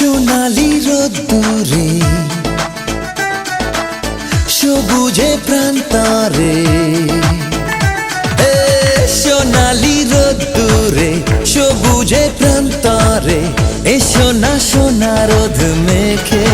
সোনালি রোদ্দুরে সবুজে প্রান্তরে, সোনালি রোদ্দুরে সবুজে প্রান্তরে, এসো না সোনা রোদ মেখে